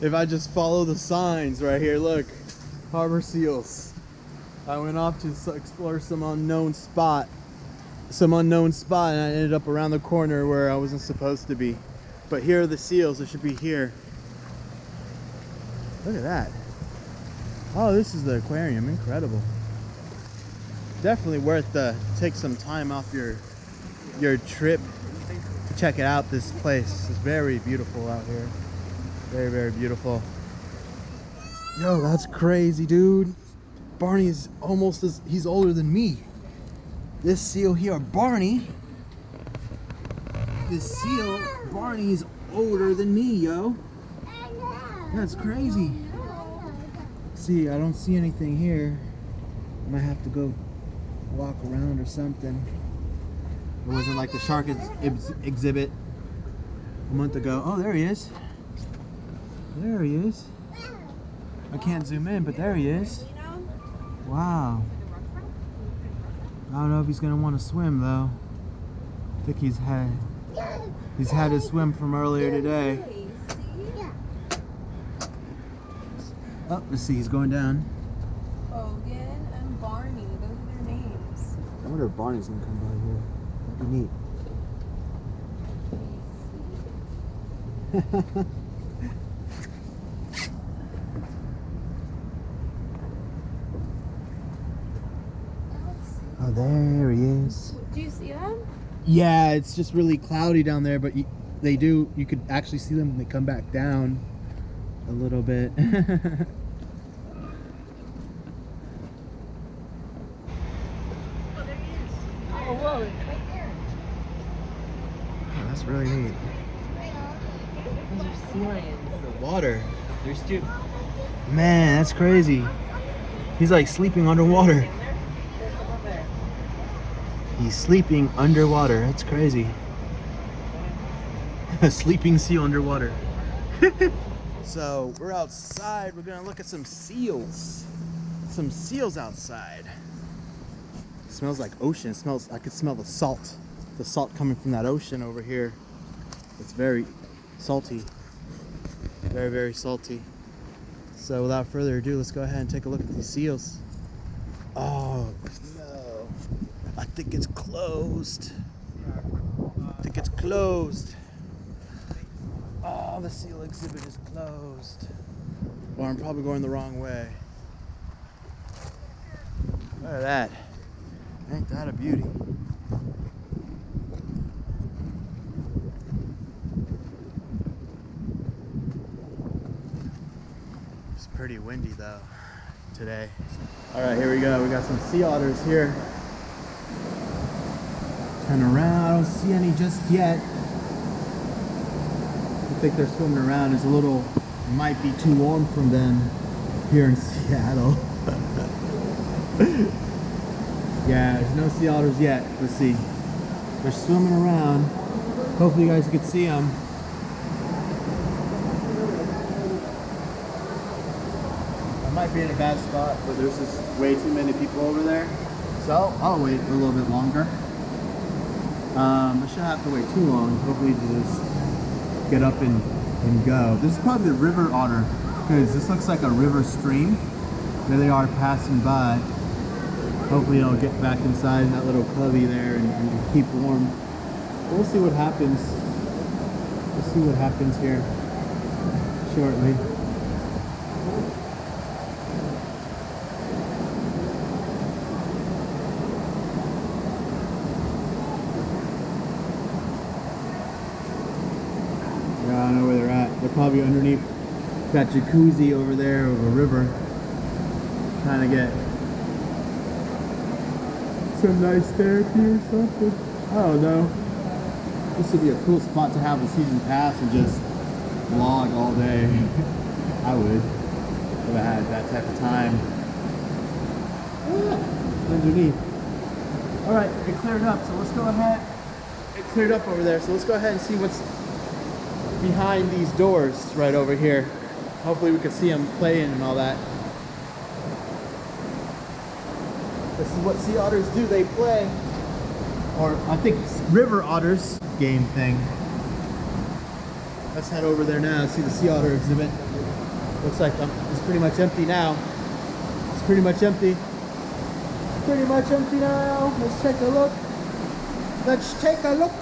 If I just follow the signs right here, look, harbor seals. I went off to explore some unknown spot, and I ended up around the corner where I wasn't supposed to be. But here are the seals. It should be here. Look at that. Oh, this is the aquarium. Incredible. Definitely worth take some time off your trip to check it out. This place is very beautiful out here. Very, very beautiful. Yo, that's crazy, dude. Barney is he's older than me. This seal here, Barney. This seal, Barney's older than me, yo. That's crazy. See, I don't see anything here. I might have to go walk around or something. It wasn't like the shark exhibit a month ago. Oh, there he is. There he is. I can't zoom in, but there he is. Wow. I don't know if he's gonna want to swim though. I think he's had his swim from earlier today. Oh, let's see, he's going down. Hogan and Barney, those are their names. I wonder if Barney's gonna come by here. That'd be neat. Oh, there he is. Do you see them? Yeah, it's just really cloudy down there, but you could actually see them when they come back down a little bit. Oh, there he is. Oh, whoa, right there. Oh, that's really neat. Those are sea lions. The water. There's two. Man, that's crazy. He's like sleeping underwater. He's sleeping underwater. That's crazy. A sleeping seal underwater. So we're outside. We're gonna look at some seals. Some seals outside. It smells like ocean. It smells. I could smell the salt. The salt coming from that ocean over here. It's very salty. Very, very salty. So without further ado, let's go ahead and take a look at these seals. Oh no. I think it's closed. I think it's closed. Oh, the seal exhibit is closed. Well, I'm probably going the wrong way. Look at that. Ain't that a beauty? It's pretty windy though today. All right, here we go. We got some sea otters here. Turn around. I don't see any just yet. I think they're swimming around. It's might be too warm for them here in Seattle. Yeah, there's no sea otters yet. Let's see. They're swimming around. Hopefully you guys can see them. I might be in a bad spot, but there's just way too many people over there. So I'll wait a little bit longer. I shouldn't have to wait too long. Hopefully to just get up and go. This is probably the river otter because this looks like a river stream. There they are passing by. Hopefully I'll get back inside in that little cubby there and keep warm. We'll see what happens. We'll see what happens here shortly. Yeah, I don't know where they're at. They're probably underneath that jacuzzi over there of a river. Trying to get some nice therapy or something. I don't know. This would be a cool spot to have a season pass and just vlog all day. I would if I had that type of time. Underneath. Alright, it cleared up, so let's go ahead. It cleared up over there, so let's go ahead and see what's behind these doors right over here. Hopefully we can see them playing and all that. This is what sea otters do, they play. Or I think it's river otters game thing. Let's head over there now, see the sea otter exhibit. Looks like it's pretty much empty now. It's pretty much empty. Pretty much empty now. Let's take a look. Let's take a look.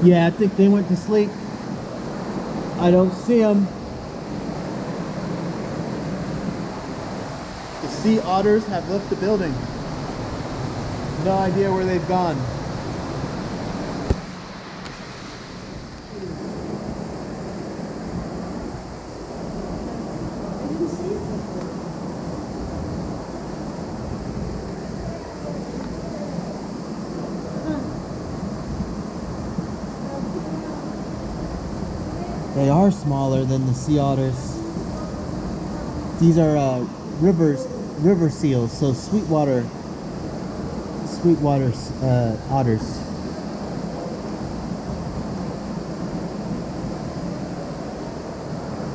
Yeah, I think they went to sleep. I don't see them. The sea otters have left the building. No idea where they've gone. They are smaller than the sea otters. These are river seals, so sweetwater otters.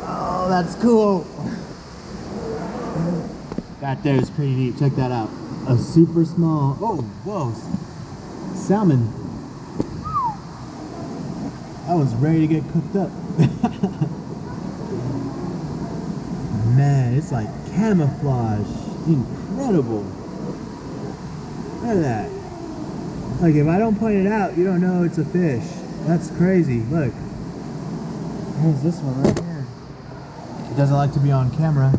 Oh, that's cool. That there is pretty neat. Check that out. A super small. Oh, whoa! Salmon. That one's ready to get cooked up. Man, it's like camouflage. Incredible. Look at that. Like, if I don't point it out, you don't know it's a fish. That's crazy. Look. There's this one right here. It doesn't like to be on camera.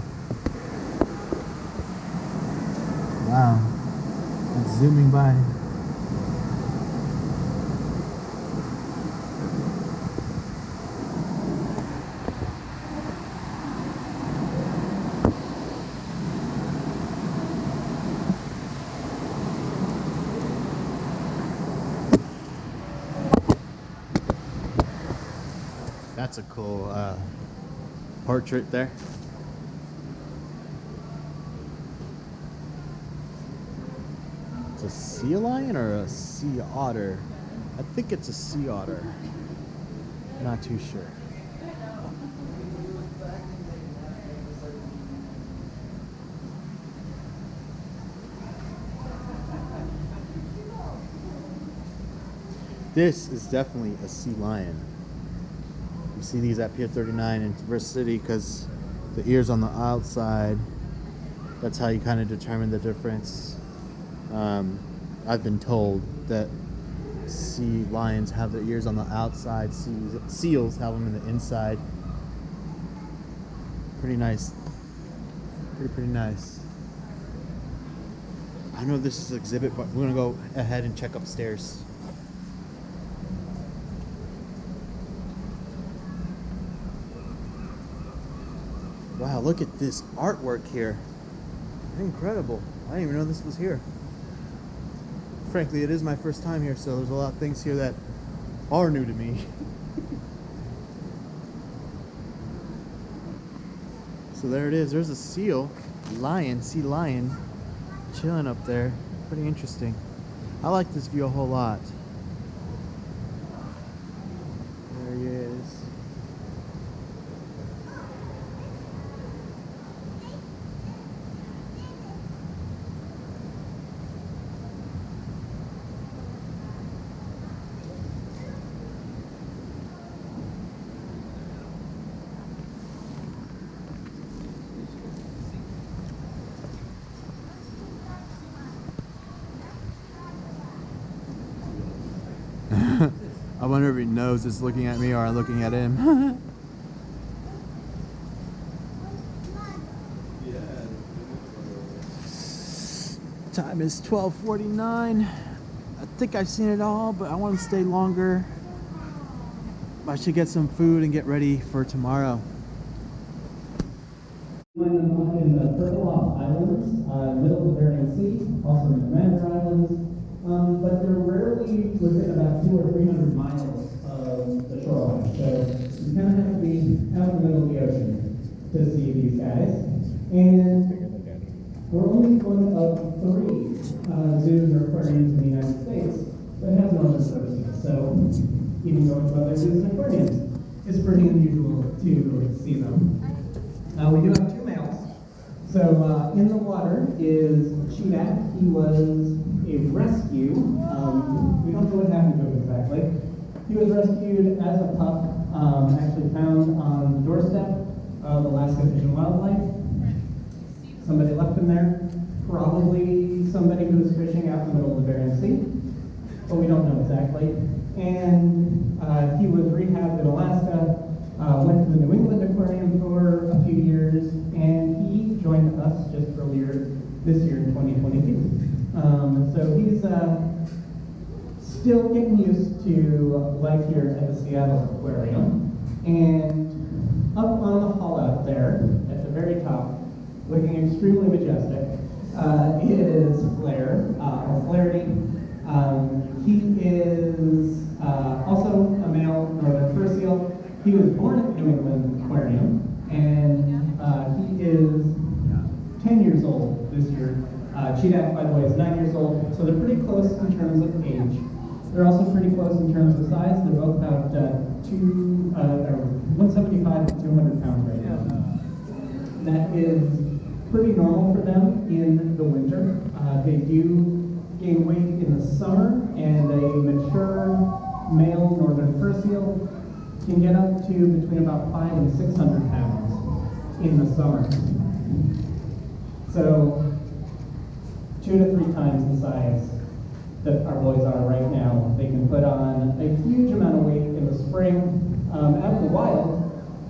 Wow. It's zooming by. That's a cool portrait there. It's a sea lion or a sea otter? I think it's a sea otter. Not too sure. This is definitely a sea lion. You see these at Pier 39 in Traverse City because the ears on the outside. That's how you kind of determine the difference. I've been told that sea lions have their ears on the outside, seals have them in the inside. Pretty nice. Pretty nice. I know this is an exhibit, but we're gonna go ahead and check upstairs. Wow, look at this artwork here. Incredible. I didn't even know this was here. Frankly, it is my first time here, so there's a lot of things here that are new to me. So there it is. There's a sea lion, chilling up there. Pretty interesting. I like this view a whole lot. There he is. I wonder if he knows it's looking at me or I'm looking at him. Time is 12:49. I think I've seen it all, but I want to stay longer. I should get some food and get ready for tomorrow. In the Purple Islands, middle of the Bering Sea, also in the Commander Islands. But they're rarely within about 200 or 300 miles of the shoreline. So you kind of have to be out in the middle of the ocean to see these guys. And we're only one of 3 zoos or aquariums in the United States that has northern diversity. So even going to other zoos and aquariums, it's pretty unusual to see them. We do have 2 So in the water is Cheetah. He was a rescue. We don't know what happened to him exactly. He was rescued as a pup, actually found on the doorstep of Alaska Fish and Wildlife. Somebody left him there. Probably somebody who was fishing out in the middle of the Bering Sea, but we don't know exactly. And he was rehabbed in Alaska, went to the New England Aquarium for a few years, and he joined us just earlier this year in 2022. So he's still getting used to life here at the Seattle Aquarium. And up on the hull out there, at the very top, looking extremely majestic, is Flair, or Flaherty. He is also a male northern fur seal. He was born at the New England Aquarium, and he is 10 years old this year. Cheetah, by the way, is 9 years old, so they're pretty close in terms of age. They're also pretty close in terms of size. They're both about 175 to 200 pounds right now. That is pretty normal for them in the winter. They do gain weight in the summer, and a mature male northern fur seal can get up to between about 500 and 600 pounds in the summer. So 2 to 3 times the size that our boys are right now. They can put on a huge amount of weight in the spring. Out in the wild,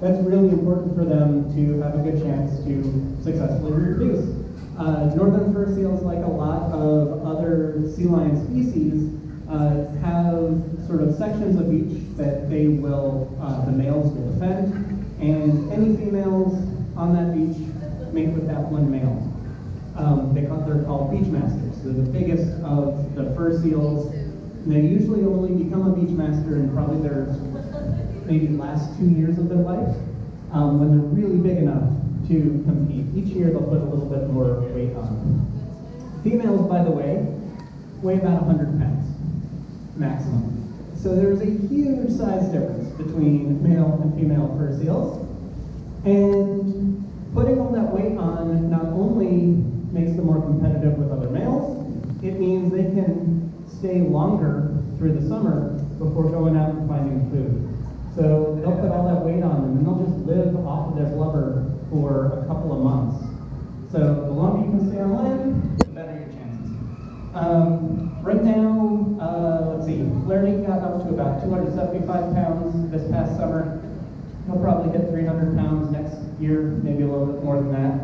that's really important for them to have a good chance to successfully reproduce. Northern fur seals, like a lot of other sea lion species, have sort of sections of beach that they will, the males will defend, and any females on that beach mate with that one male. They're called beach masters. They're the biggest of the fur seals. They usually only become a beach master in probably their maybe last 2 years of their life, when they're really big enough to compete. Each year they'll put a little bit more weight on. Females, by the way, weigh about 100 pounds maximum. So there's a huge size difference between male and female fur seals. And putting all that weight on not only makes them more competitive with other males, it means they can stay longer through the summer before going out and finding food. So they'll put all that weight on them, and they'll just live off of their blubber for a couple of months. So the longer you can stay on land, the better your chances. Right now, let's see, Flaherty got up to about 275 pounds this past summer. He'll probably hit 300 pounds next year, maybe a little bit more than that.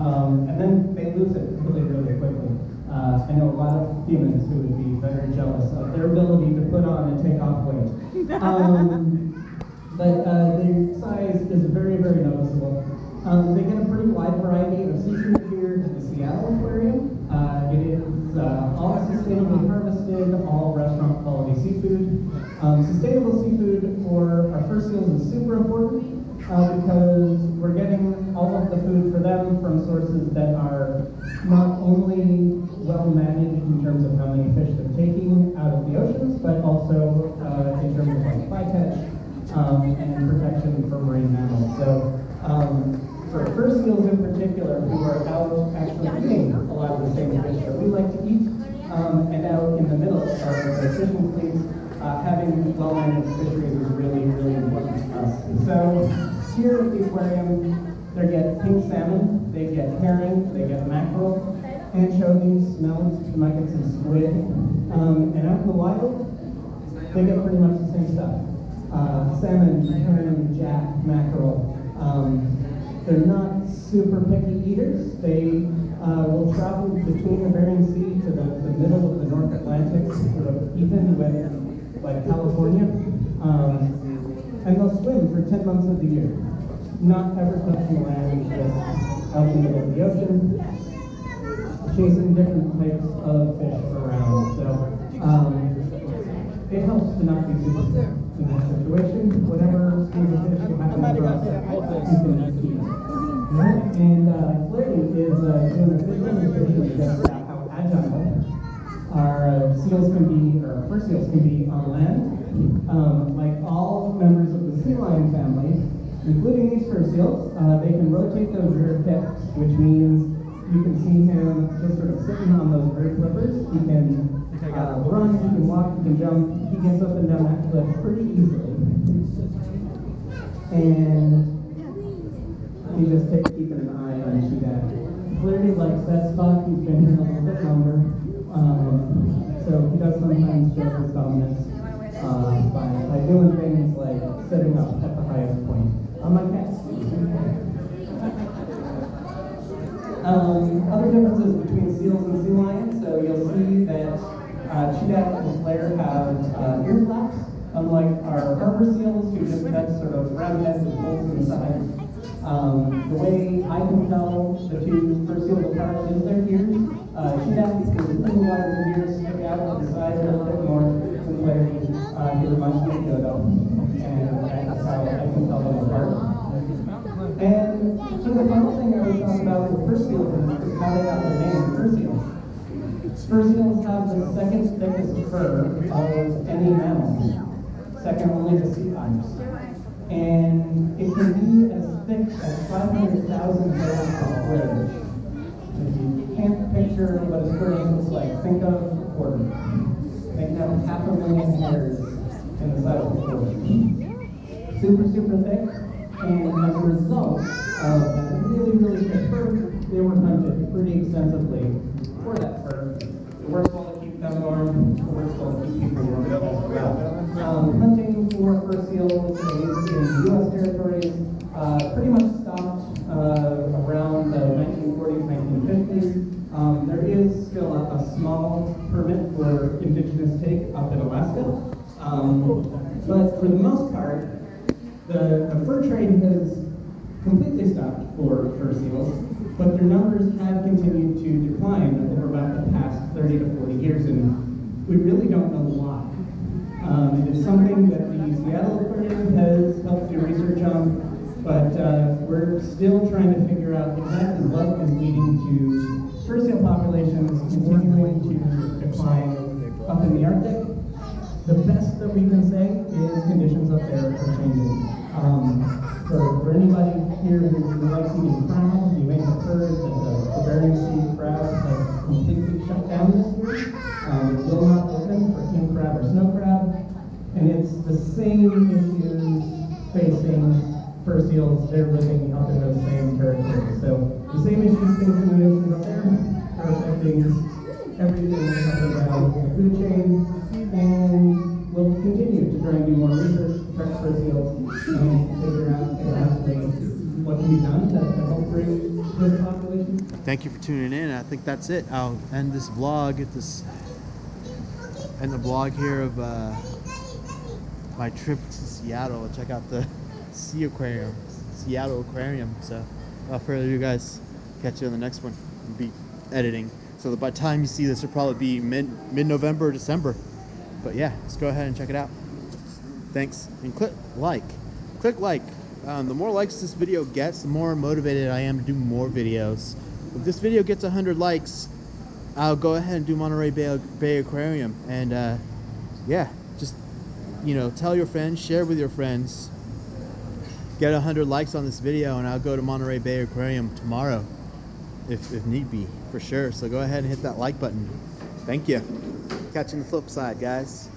And then they lose it really, really quickly. I know a lot of humans who would be very jealous of their ability to put on and take off weight. But their size is very, very noticeable. They get a pretty wide variety of seafood here at the Seattle Aquarium. It is all sustainably harvested, all restaurant quality seafood. Sustainable seafood for our fur seals is super important because we're getting all of the food for them from sources that are not only well managed in terms of how many fish they're taking out of the oceans, but also in terms of like bycatch and protection for marine mammals. So for fur seals in particular, who are out actually eating a lot of the same fish that we like to eat, and out in the middle of the fishing fleets, having well-managed fisheries is really, really important to us. So here at the aquarium, they get pink salmon, they get herring, they get mackerel, anchovies, smelts, you might get some squid. And out in the wild, they get pretty much the same stuff. Salmon, herring, jack, mackerel. They're not super picky eaters. They will travel between the Bering Sea to the middle of the North Atlantic, sort of even with like California. And they'll swim for 10 months of the year. Not ever touching land, just out in the middle of the ocean, chasing different types of fish around. So it helps to not be super sick in that situation. Whatever species of fish you happen across, you can eat. And Flaherty is doing a good demonstration of just how agile our seals can be, or fur seals can be on land. Like all members of the sea lion family, including these fur seals. They can rotate those rear hips, which means you can see him just sort of sitting on those rear flippers. He can run, he can walk, he can jump. He gets up and down that cliff pretty easily. And he just keeping an eye on Cheetah. Flirty likes that spot. He's been here a little bit longer. So he does sometimes show his dominance by doing things like sitting up at the highest point on my cat. Other differences between seals and sea lions. So you'll see that cheetah and flare have ear flaps, unlike our harbor seals who just have sort of round heads with holes in the side. The way I can tell the two fur seals apart is their ears. Cheetah is a little wider, his ears stick out to the side a little bit more than flare. He reminds me of Dodo, and that's how I can tell them apart. And sort of the final thing I was talking about with fur seals is how they got their name, fur seals. Fur seals have the second thickest fur of any mammal, second only to sea lions. And it can be as thick as 500,000 hairs per square inch. If you can't picture what a square inch looks like, think of a quarter. They can have 500,000 hairs in the side of a quarter. Super, super thick. And as a result of that really, really thick fur, they were hunted pretty extensively for that fur. It works well to keep them warm, it works well to keep people warm as well. Hunting for fur seals in U.S. territories pretty much stopped around the 1940s, 1950s. There is still a small permit for indigenous take up in Alaska. But for the most part, the fur trade has completely stopped for fur seals, but their numbers have continued to decline over about the past 30 to 40 years, and we really don't know why. It is something that the Seattle Aquarium has helped do research on, but we're still trying to figure out exactly what is leading to fur seal populations continuing to decline up in the Arctic. The best that we can say is conditions up there are changing. For anybody here who likes eating crab, you may have heard that the Bering Sea crab has completely shut down this year. It will not open for king crab or snow crab, and it's the same issues facing fur seals. They're living up in those same territories. So the same issues facing the oceans up there are affecting everything up and down the food chain, and we'll continue to try and do more research to track fur seals and figure out exactly what can be done to help bring this population. Thank you for tuning in. I think that's it. I'll end this vlog end the vlog here of my trip to Seattle. Check out the Seattle Aquarium. So without further ado, guys, catch you on the next one. I'll be editing. So by the time you see this, it'll probably be mid-November or December. But yeah, let's go ahead and check it out. Thanks, and click like. The more likes this video gets, the more motivated I am to do more videos. If this video gets 100 likes, I'll go ahead and do Monterey Bay Aquarium. And yeah, just, tell your friends, share with your friends. Get 100 likes on this video and I'll go to Monterey Bay Aquarium tomorrow, if need be, for sure. So go ahead and hit that like button. Thank you. Catch you on the flip side, guys.